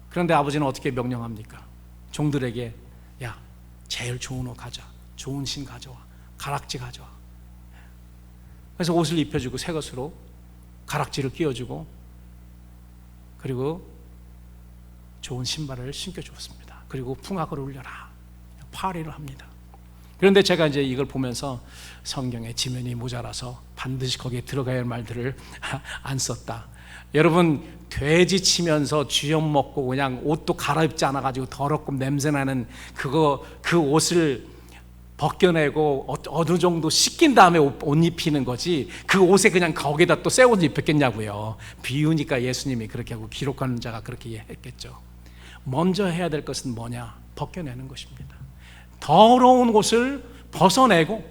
그런데 아버지는 어떻게 명령합니까? 종들에게, 야, 제일 좋은 옷 가져와, 좋은 신 가져와, 가락지 가져와. 그래서 옷을 입혀주고 새 것으로 가락지를 끼워주고, 그리고 좋은 신발을 신겨주었습니다. 그리고 풍악을 울려라, 파리를 합니다. 그런데 제가 이제 이걸 보면서 성경에 지면이 모자라서 반드시 거기에 들어가야 할 말들을 안 썼다. 여러분, 돼지 치면서 쥐염 먹고 그냥 옷도 갈아입지 않아가지고 더럽고 냄새나는 그 옷을 벗겨내고 어느 정도 씻긴 다음에 옷 입히는 거지, 그 옷에 그냥 거기다 또 새 옷을 입혔겠냐고요. 비유니까 예수님이 그렇게 하고 기록하는 자가 그렇게 했겠죠. 먼저 해야 될 것은 뭐냐? 벗겨내는 것입니다. 더러운 옷을 벗어내고,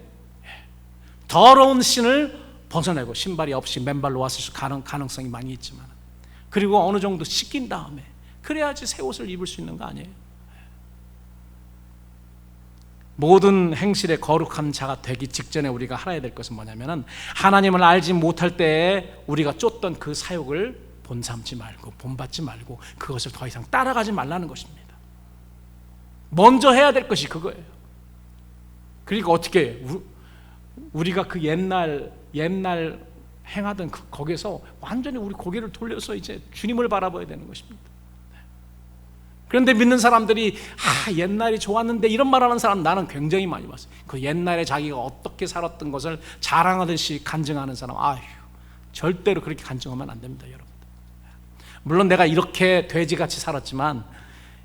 더러운 신을 벗어내고, 신발이 없이 맨발로 왔을 가능성이 많이 있지만, 그리고 어느 정도 씻긴 다음에 그래야지 새 옷을 입을 수 있는 거 아니에요? 모든 행실에 거룩한 자가 되기 직전에 우리가 알아야 될 것은 뭐냐면은, 하나님을 알지 못할 때에 우리가 쫓던 그 사욕을 본삼지 말고 본받지 말고 그것을 더 이상 따라가지 말라는 것입니다. 먼저 해야 될 것이 그거예요. 그러니까 어떻게 우리가 그 옛날 행하던 거기에서 완전히 우리 고개를 돌려서 이제 주님을 바라봐야 되는 것입니다. 그런데 믿는 사람들이 옛날이 좋았는데 이런 말하는 사람 나는 굉장히 많이 봤어요. 그 옛날에 자기가 어떻게 살았던 것을 자랑하듯이 간증하는 사람, 절대로 그렇게 간증하면 안 됩니다, 여러분. 물론 내가 이렇게 돼지같이 살았지만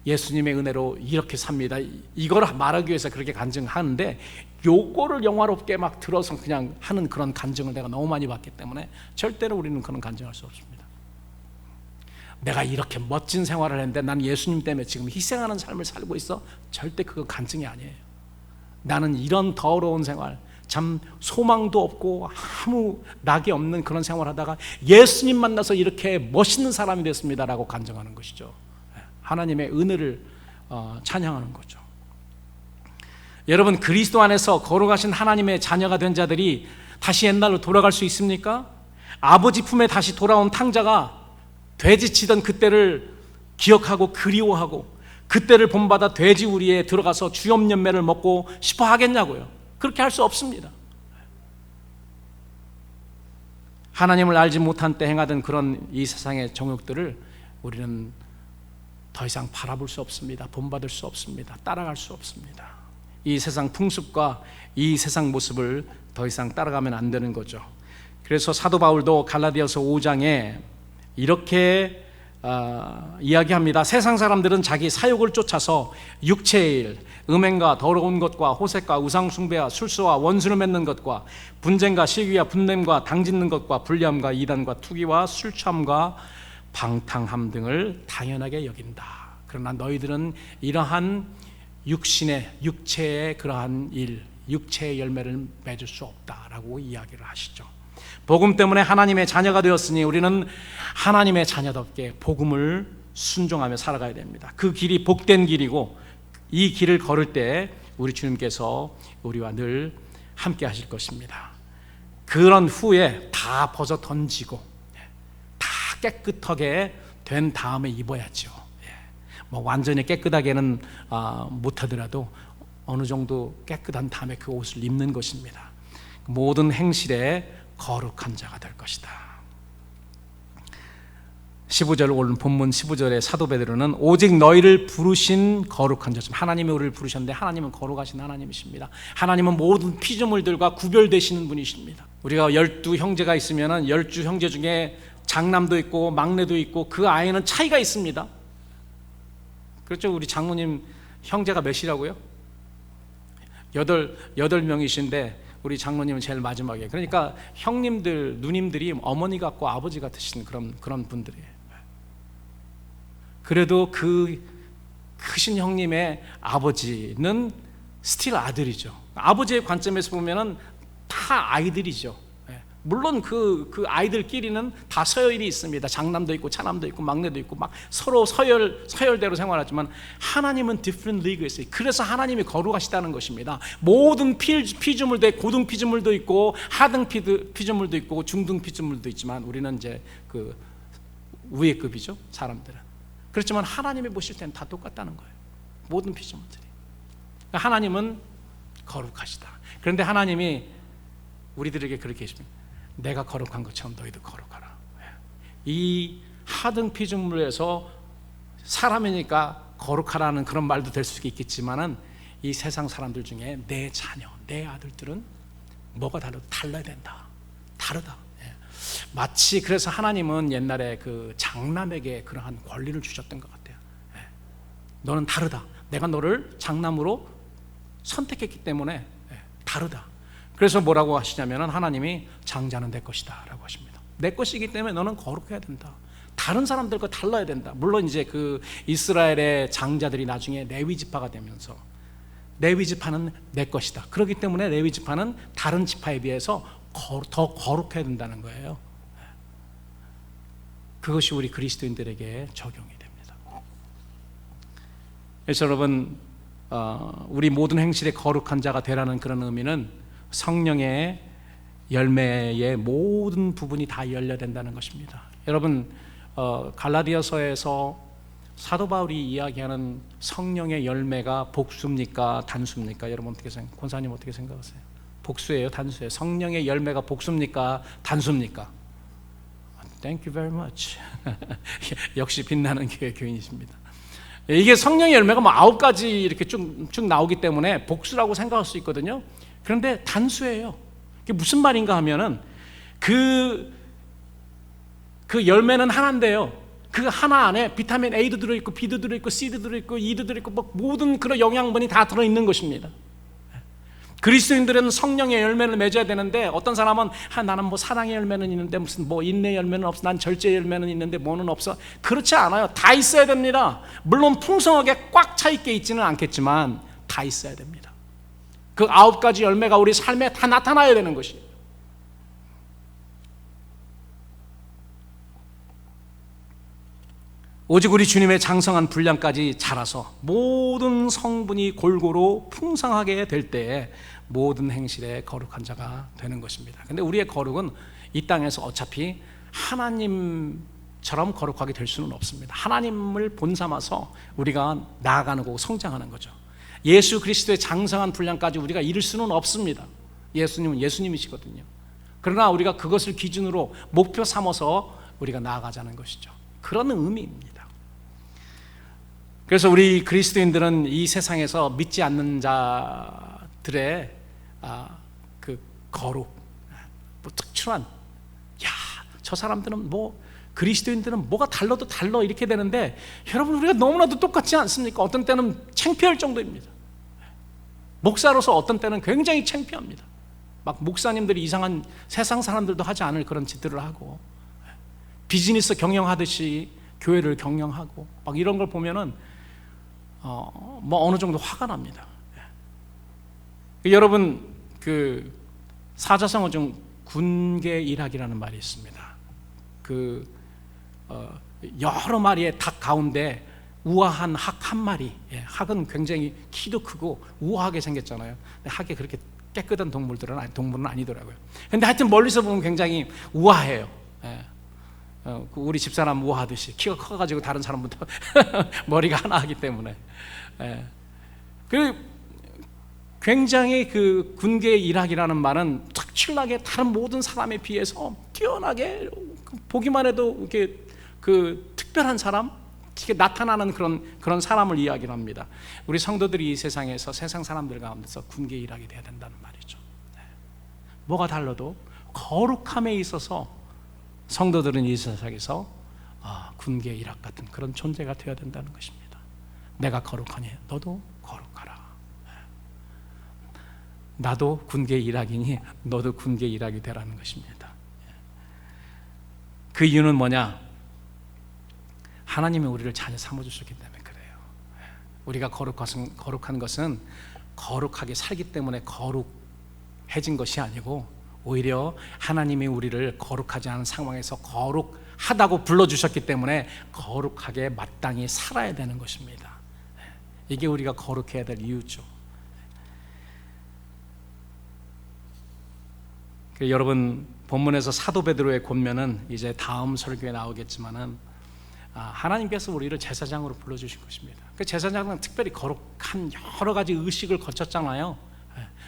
예수님의 은혜로 이렇게 삽니다, 이걸 말하기 위해서 그렇게 간증하는데, 요거를 영화롭게 막 들어서 그냥 하는 그런 간증을 내가 너무 많이 봤기 때문에 절대로 우리는 그런 간증할 수 없습니다. 내가 이렇게 멋진 생활을 했는데 난 예수님 때문에 지금 희생하는 삶을 살고 있어? 절대 그거 간증이 아니에요. 나는 이런 더러운 생활, 참 소망도 없고 아무 낙이 없는 그런 생활하다가 예수님 만나서 이렇게 멋있는 사람이 됐습니다라고 간증하는 것이죠. 하나님의 은혜를 찬양하는 거죠. 여러분, 그리스도 안에서 거룩하신 하나님의 자녀가 된 자들이 다시 옛날로 돌아갈 수 있습니까? 아버지 품에 다시 돌아온 탕자가 돼지치던 그때를 기억하고 그리워하고 그때를 본받아 돼지 우리에 들어가서 주염연매를 먹고 싶어 하겠냐고요? 그렇게 할 수 없습니다. 하나님을 알지 못한 때 행하던 그런 이 세상의 정욕들을 우리는 더 이상 바라볼 수 없습니다. 본받을 수 없습니다. 따라갈 수 없습니다. 이 세상 풍습과 이 세상 모습을 더 이상 따라가면 안 되는 거죠. 그래서 사도 바울도 갈라디아서 5장에 이렇게 이야기합니다. 세상 사람들은 자기 사욕을 쫓아서 육체의 일, 음행과 더러운 것과 호색과 우상숭배와 술수와 원수를 맺는 것과 분쟁과 시기와 분냄과 당짓는 것과 불리함과 이단과 투기와 술취함과 방탕함 등을 당연하게 여긴다. 그러나 너희들은 이러한 육체의 그러한 일, 육체의 열매를 맺을 수 없다라고 이야기를 하시죠. 복음 때문에 하나님의 자녀가 되었으니 우리는 하나님의 자녀답게 복음을 순종하며 살아가야 됩니다. 그 길이 복된 길이고 이 길을 걸을 때 우리 주님께서 우리와 늘 함께 하실 것입니다. 그런 후에 다 벗어 던지고 다 깨끗하게 된 다음에 입어야죠. 완전히 깨끗하게는 못하더라도 어느 정도 깨끗한 다음에 그 옷을 입는 것입니다. 모든 행실에 거룩한 자가 될 것이다. 15절, 오늘 본문 15절에 사도 베드로는 오직 너희를 부르신 거룩한 자, 하나님이 우리를 부르셨는데 하나님은 거룩하신 하나님이십니다. 하나님은 모든 피조물들과 구별되시는 분이십니다. 우리가 12 형제가 있으면 12 형제 중에 장남도 있고 막내도 있고 그 아이는 차이가 있습니다. 그렇죠? 우리 장모님 형제가 몇이라고요? 8명이신데 우리 장모님은 제일 마지막에. 그러니까 형님들, 누님들이 어머니 같고 아버지 같으신 그런 분들이에요. 그래도 그 크신 형님의 아버지는 스틸 아들이죠. 아버지의 관점에서 보면은 다 아이들이죠. 물론 그 아이들끼리는 다 서열이 있습니다. 장남도 있고 차남도 있고 막내도 있고 막 서로 서열대로 생활하지만 하나님은 different league에 있어요. 그래서 하나님이 거룩하시다는 것입니다. 모든 피조물도 고등 피조물도 있고 하등 피조물도 있고 중등 피조물도 있지만 우리는 이제 그 위의 급이죠, 사람들은. 그렇지만 하나님이 보실 때는 다 똑같다는 거예요. 모든 피조물들이. 하나님은 거룩하시다. 그런데 하나님이 우리들에게 그렇게 해줍니다. 내가 거룩한 것처럼 너희도 거룩하라. 이 하등 피조물에서 사람이니까 거룩하라는 그런 말도 될 수 있겠지만은 이 세상 사람들 중에 내 자녀, 내 아들들은 뭐가 달라야 된다. 다르다. 마치 그래서 하나님은 옛날에 그 장남에게 그러한 권리를 주셨던 것 같아요. 너는 다르다. 내가 너를 장남으로 선택했기 때문에 다르다. 그래서 뭐라고 하시냐면 하나님이 장자는 내 것이다 라고 하십니다. 내 것이기 때문에 너는 거룩해야 된다. 다른 사람들과 달라야 된다. 물론 이제 그 이스라엘의 장자들이 나중에 레위 지파가 되면서 레위 지파는 내 것이다. 그렇기 때문에 레위 지파는 다른 지파에 비해서 더 거룩해야 된다는 거예요. 그것이 우리 그리스도인들에게 적용이 됩니다. 그래서 여러분, 우리 모든 행실에 거룩한 자가 되라는 그런 의미는 성령의 열매의 모든 부분이 다 열려야 된다는 것입니다. 여러분, 갈라디아서에서 사도 바울이 이야기하는 성령의 열매가 복수입니까 단수입니까? 여러분 어떻게 생각하세요? 권사님 어떻게 생각하세요? 복수예요, 단수예요? 성령의 열매가 복수입니까 단수입니까? Thank you very much. 역시 빛나는 교회 교인이십니다. 이게 성령의 열매가 뭐 9가지 이렇게 쭉 나오기 때문에 복수라고 생각할 수 있거든요. 그런데 단수예요. 그게 무슨 말인가 하면은 그 열매는 하나인데요. 그 하나 안에 비타민 A도 들어있고 B도 들어있고 C도 들어있고 E도 들어있고 뭐 모든 그런 영양분이 다 들어있는 것입니다. 그리스도인들은 성령의 열매를 맺어야 되는데 어떤 사람은 나는 뭐 사랑의 열매는 있는데 무슨 뭐 인내 열매는 없어, 난 절제 열매는 있는데 뭐는 없어. 그렇지 않아요. 다 있어야 됩니다. 물론 풍성하게 꽉 차 있게 있지는 않겠지만 다 있어야 됩니다. 그 9가지 열매가 우리 삶에 다 나타나야 되는 것이에요. 오직 우리 주님의 장성한 분량까지 자라서 모든 성분이 골고루 풍성하게 될 때에 모든 행실에 거룩한 자가 되는 것입니다. 근데 우리의 거룩은 이 땅에서 어차피 하나님처럼 거룩하게 될 수는 없습니다. 하나님을 본삼아서 우리가 나아가는 거고 성장하는 거죠. 예수 그리스도의 장성한 분량까지 우리가 이룰 수는 없습니다. 예수님은 예수님이시거든요. 그러나 우리가 그것을 기준으로 목표 삼아서 우리가 나아가자는 것이죠. 그런 의미입니다. 그래서 우리 그리스도인들은 이 세상에서 믿지 않는 자들의 그 거룩, 뭐 특출한, 저 사람들은 뭐 그리스도인들은 뭐가 달라도 달라 이렇게 되는데, 여러분 우리가 너무나도 똑같지 않습니까? 어떤 때는 창피할 정도입니다. 목사로서 어떤 때는 굉장히 창피합니다. 막 목사님들이 이상한 세상 사람들도 하지 않을 그런 짓들을 하고 비즈니스 경영하듯이 교회를 경영하고 막 이런 걸 보면은 뭐 어느 정도 화가 납니다. 여러분 그 사자성어 중 군계일학이라는 말이 있습니다. 여러 마리의 닭 가운데 우아한 학 한 마리. 학은 굉장히 키도 크고 우아하게 생겼잖아요. 학이 그렇게 깨끗한 동물은 아니더라고요. 근데 하여튼 멀리서 보면 굉장히 우아해요. 우리 집사람 우아하듯이 키가 커가지고 다른 사람보다 머리가 하나 하기 때문에. 굉장히 그 군계의 일학이라는 말은 특출나게 다른 모든 사람에 비해서 뛰어나게 보기만 해도 이렇게 그 특별한 사람, 이렇게 나타나는 그런 사람을 이야기를 합니다. 우리 성도들이 이 세상에서 세상 사람들 가운데서 군계의 일학이 돼야 된다는 말이죠. 뭐가 달라도 거룩함에 있어서 성도들은 이 세상에서 군계의 일학 같은 그런 존재가 되어야 된다는 것입니다. 내가 거룩하니 너도 거룩하라. 나도 군계의 일학이니 너도 군계의 일학이 되라는 것입니다. 그 이유는 뭐냐? 하나님이 우리를 자녀 삼아주셨기 때문에 그래요. 우리가 거룩한 것은 거룩하게 살기 때문에 거룩해진 것이 아니고 오히려 하나님이 우리를 거룩하지 않은 상황에서 거룩하다고 불러주셨기 때문에 거룩하게 마땅히 살아야 되는 것입니다. 이게 우리가 거룩해야 될 이유죠. 여러분 본문에서 사도 베드로의 권면은 이제 다음 설교에 나오겠지만은 하나님께서 우리를 제사장으로 불러주신 것입니다. 그 제사장은 특별히 거룩한 여러 가지 의식을 거쳤잖아요.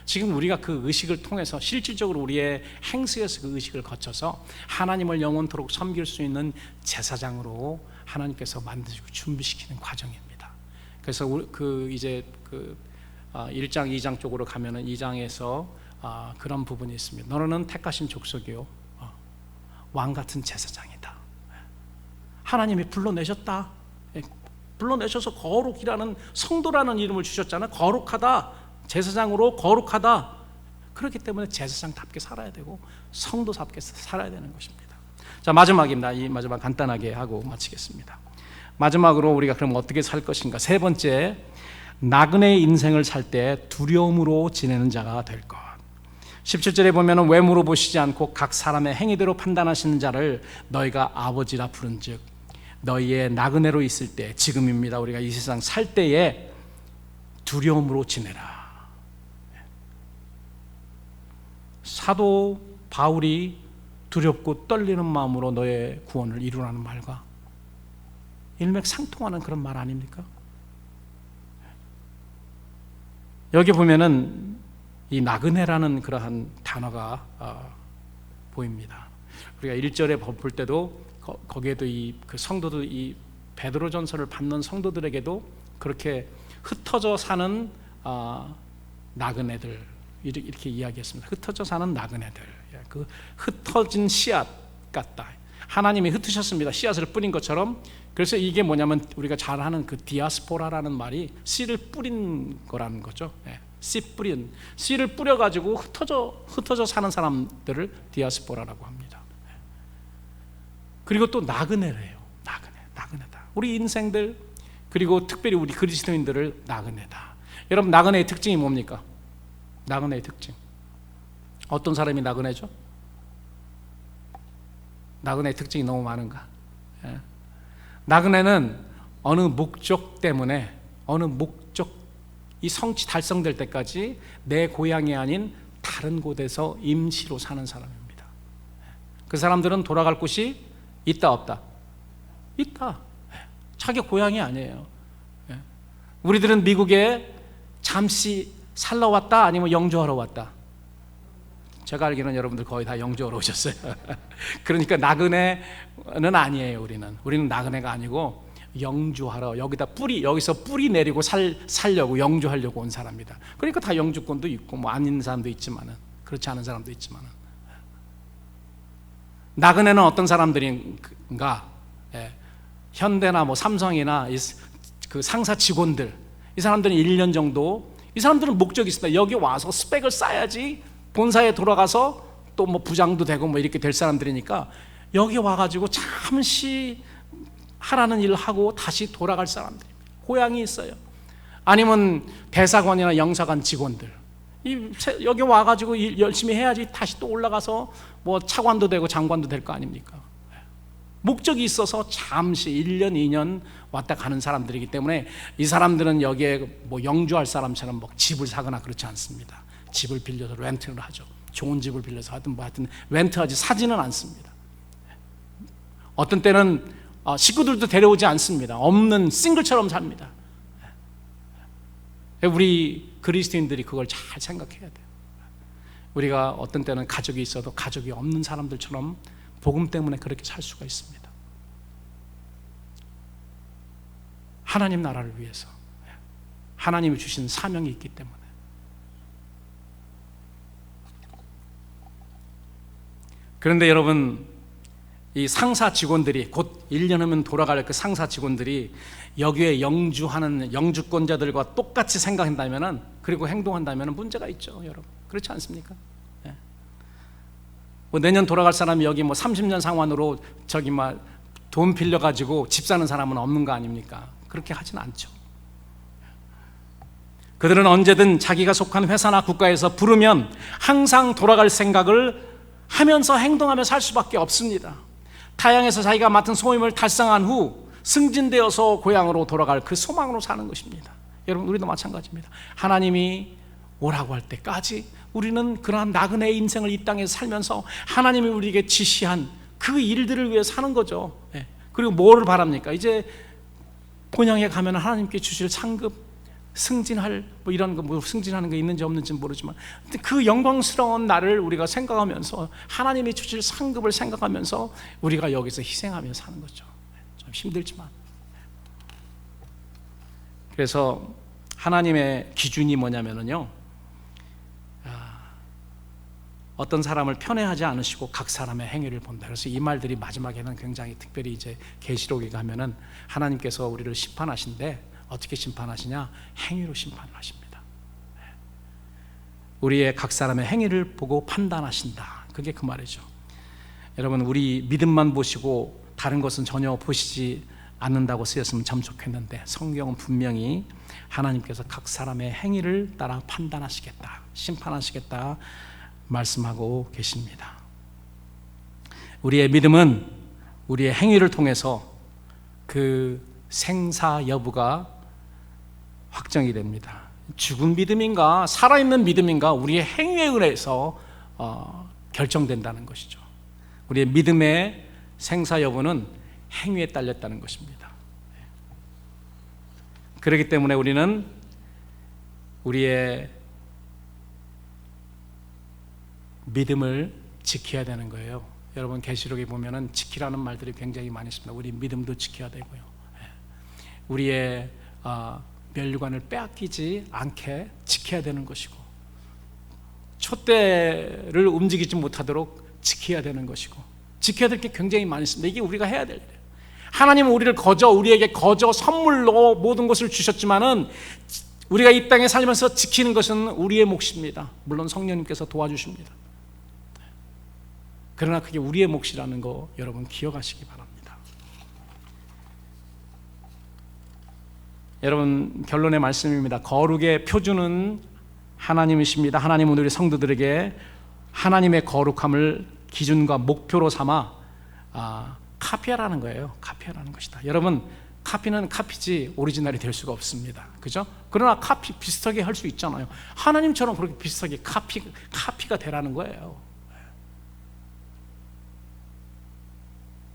지금 우리가 그 의식을 통해서 실질적으로 우리의 행수에서 그 의식을 거쳐서 하나님을 영원토록 섬길 수 있는 제사장으로 하나님께서 만드시고 준비시키는 과정입니다. 그래서 이제 1장 2장 쪽으로 가면은 2장에서 그런 부분이 있습니다. 너는 택하신 족속이요 왕 같은 제사장이다. 하나님이 불러내셨다. 불러내셔서 거룩이라는 성도라는 이름을 주셨잖아요. 거룩하다. 제사장으로 거룩하다. 그렇기 때문에 제사장답게 살아야 되고 성도답게 살아야 되는 것입니다. 자, 마지막입니다. 이 마지막 간단하게 하고 마치겠습니다. 마지막으로 우리가 그럼 어떻게 살 것인가? 세 번째, 나그네의 인생을 살 때 두려움으로 지내는 자가 될 것. 17절에 보면 외모로 보시지 않고 각 사람의 행위대로 판단하시는 자를 너희가 아버지라 부른즉 너희의 나그네로 있을 때, 지금입니다. 우리가 이 세상 살 때에 두려움으로 지내라. 사도 바울이 두렵고 떨리는 마음으로 너의 구원을 이루라는 말과 일맥상통하는 그런 말 아닙니까? 여기 보면은 이 나그네라는 그러한 단어가 보입니다. 우리가 1절에 볼 때도 거기에도 그 성도들, 이 베드로전서를 받는 성도들에게도 그렇게 흩어져 사는 나그네들 이렇게 이야기했습니다. 흩어져 사는 나그네들, 그 흩어진 씨앗 같다. 하나님이 흩으셨습니다. 씨앗을 뿌린 것처럼. 그래서 이게 뭐냐면 우리가 잘 아는 그 디아스포라라는 말이 씨를 뿌린 거라는 거죠. 씨 뿌린, 씨를 뿌려가지고 흩어져 사는 사람들을 디아스포라라고 합니다. 그리고 또 나그네래요. 나그네다. 우리 인생들, 그리고 특별히 우리 그리스도인들을 나그네다. 여러분, 나그네의 특징이 뭡니까? 나그네의 특징. 어떤 사람이 나그네죠? 나그네의 특징이 너무 많은가? 나그네는 어느 목적 때문에, 어느 목적이 달성될 때까지 내 고향이 아닌 다른 곳에서 임시로 사는 사람입니다. 그 사람들은 돌아갈 곳이 있다 없다? 있다. 자기 고향이 아니에요. 우리들은 미국에 잠시 살러 왔다, 아니면 영주하러 왔다? 제가 알기로는 여러분들 거의 다 영주하러 오셨어요. 그러니까 나그네는 아니에요. 우리는 나그네가 아니고 영주하러, 여기서 뿌리 내리고 살려고, 영주하려고 온 사람입니다. 그러니까 다 영주권도 있고 뭐 안 있는 사람도 있지만은, 그렇지 않은 사람도 있지만은, 나그네는 어떤 사람들인가? 현대나 뭐 삼성이나 그 상사 직원들, 이 사람들은 1년 정도, 이 사람들은 목적이 있습니다. 여기 와서 스펙을 쌓아야지 본사에 돌아가서 또 뭐 부장도 되고 뭐 이렇게 될 사람들이니까 여기 와가지고 잠시 하라는 일을 하고 다시 돌아갈 사람들입니다. 고향이 있어요. 아니면 대사관이나 영사관 직원들, 여기 와가지고 열심히 해야지 다시 또 올라가서 뭐 차관도 되고 장관도 될 거 아닙니까? 목적이 있어서 잠시 1년, 2년 왔다 가는 사람들이기 때문에 이 사람들은 여기에 뭐 영주할 사람처럼 뭐 집을 사거나 그렇지 않습니다. 집을 빌려서 렌트를 하죠. 좋은 집을 빌려서 하든 뭐 하여튼 렌트하지, 사지는 않습니다. 어떤 때는 식구들도 데려오지 않습니다. 없는 싱글처럼 삽니다. 우리 그리스도인들이 그걸 잘 생각해야 돼요. 우리가 어떤 때는 가족이 있어도 가족이 없는 사람들처럼 복음 때문에 그렇게 살 수가 있습니다. 하나님 나라를 위해서, 하나님이 주신 사명이 있기 때문에. 그런데 여러분, 이 상사 직원들이, 곧 1년 후면 돌아갈 그 상사 직원들이 여기에 영주하는 영주권자들과 똑같이 생각한다면, 그리고 행동한다면 문제가 있죠, 여러분. 그렇지 않습니까? 뭐 내년 돌아갈 사람이 여기 뭐 30년 상환으로 저기 막 돈 빌려가지고 집 사는 사람은 없는 거 아닙니까? 그렇게 하진 않죠. 그들은 언제든 자기가 속한 회사나 국가에서 부르면 항상 돌아갈 생각을 하면서 행동하며 살 수밖에 없습니다. 타향에서 자기가 맡은 소임을 달성한 후 승진되어서 고향으로 돌아갈 그 소망으로 사는 것입니다. 여러분, 우리도 마찬가지입니다. 하나님이 오라고 할 때까지 우리는 그러한 나그네의 인생을 이 땅에서 살면서 하나님이 우리에게 지시한 그 일들을 위해 사는 거죠. 그리고 뭐를 바랍니까? 이제 본향에 가면 하나님께 주실 상급, 승진할 뭐 이런 거, 뭐 승진하는 게 있는지 없는지는 모르지만 그 영광스러운 날을 우리가 생각하면서, 하나님이 주실 상급을 생각하면서 우리가 여기서 희생하며 사는 거죠. 좀 힘들지만. 그래서 하나님의 기준이 뭐냐면요, 어떤 사람을 편애하지 않으시고 각 사람의 행위를 본다. 그래서 이 말들이 마지막에는 굉장히 특별히 이제 계시록에 가면은 하나님께서 우리를 심판하신데 어떻게 심판하시냐? 행위로 심판을 하십니다. 우리의 각 사람의 행위를 보고 판단하신다. 그게 그 말이죠. 여러분, 우리 믿음만 보시고 다른 것은 전혀 보시지 않는다고 쓰였으면 참 좋겠는데, 성경은 분명히 하나님께서 각 사람의 행위를 따라 판단하시겠다, 심판하시겠다 말씀하고 계십니다. 우리의 믿음은 우리의 행위를 통해서 그 생사 여부가 확정이 됩니다. 죽은 믿음인가 살아있는 믿음인가 우리의 행위에 의해서 결정된다는 것이죠. 우리의 믿음의 생사 여부는 행위에 딸렸다는 것입니다. 그렇기 때문에 우리는 우리의 믿음을 지켜야 되는 거예요. 여러분 계시록에 보면은 지키라는 말들이 굉장히 많이 있습니다. 우리 믿음도 지켜야 되고요. 우리의 면류관을 빼앗기지 않게 지켜야 되는 것이고, 촛대를 움직이지 못하도록 지켜야 되는 것이고, 지켜야 될 게 굉장히 많이 있습니다. 이게 우리가 해야 될 일이에요. 하나님은 우리에게 거저 선물로 모든 것을 주셨지만은 우리가 이 땅에 살면서 지키는 것은 우리의 몫입니다. 물론 성령님께서 도와주십니다. 그러나 그게 우리의 몫이라는 거 여러분 기억하시기 바랍니다. 여러분 결론의 말씀입니다. 거룩의 표준은 하나님이십니다. 하나님은 우리 성도들에게 하나님의 거룩함을 기준과 목표로 삼아 카피하라는 거예요. 카피하라는 것이다. 여러분 카피는 카피지 오리지널이 될 수가 없습니다. 그죠? 그러나 카피 비슷하게 할 수 있잖아요. 하나님처럼 그렇게 비슷하게 카피가 되라는 거예요.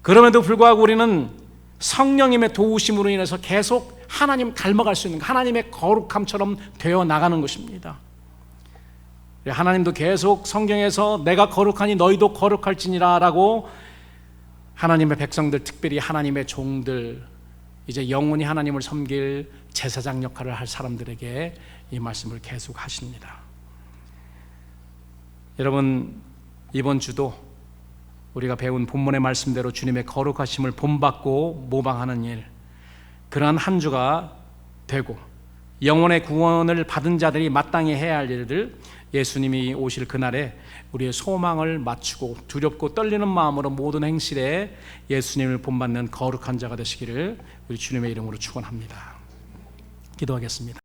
그럼에도 불구하고 우리는 성령님의 도우심으로 인해서 계속 하나님 닮아갈 수 있는 하나님의 거룩함처럼 되어 나가는 것입니다. 하나님도 계속 성경에서 내가 거룩하니 너희도 거룩할지니라 라고 하나님의 백성들, 특별히 하나님의 종들, 이제 영원히 하나님을 섬길 제사장 역할을 할 사람들에게 이 말씀을 계속 하십니다. 여러분 이번 주도 우리가 배운 본문의 말씀대로 주님의 거룩하심을 본받고 모방하는 일, 그러한 한 주가 되고 영혼의 구원을 받은 자들이 마땅히 해야 할 일들, 예수님이 오실 그날에 우리의 소망을 맞추고 두렵고 떨리는 마음으로 모든 행실에 예수님을 본받는 거룩한 자가 되시기를 우리 주님의 이름으로 축원합니다. 기도하겠습니다.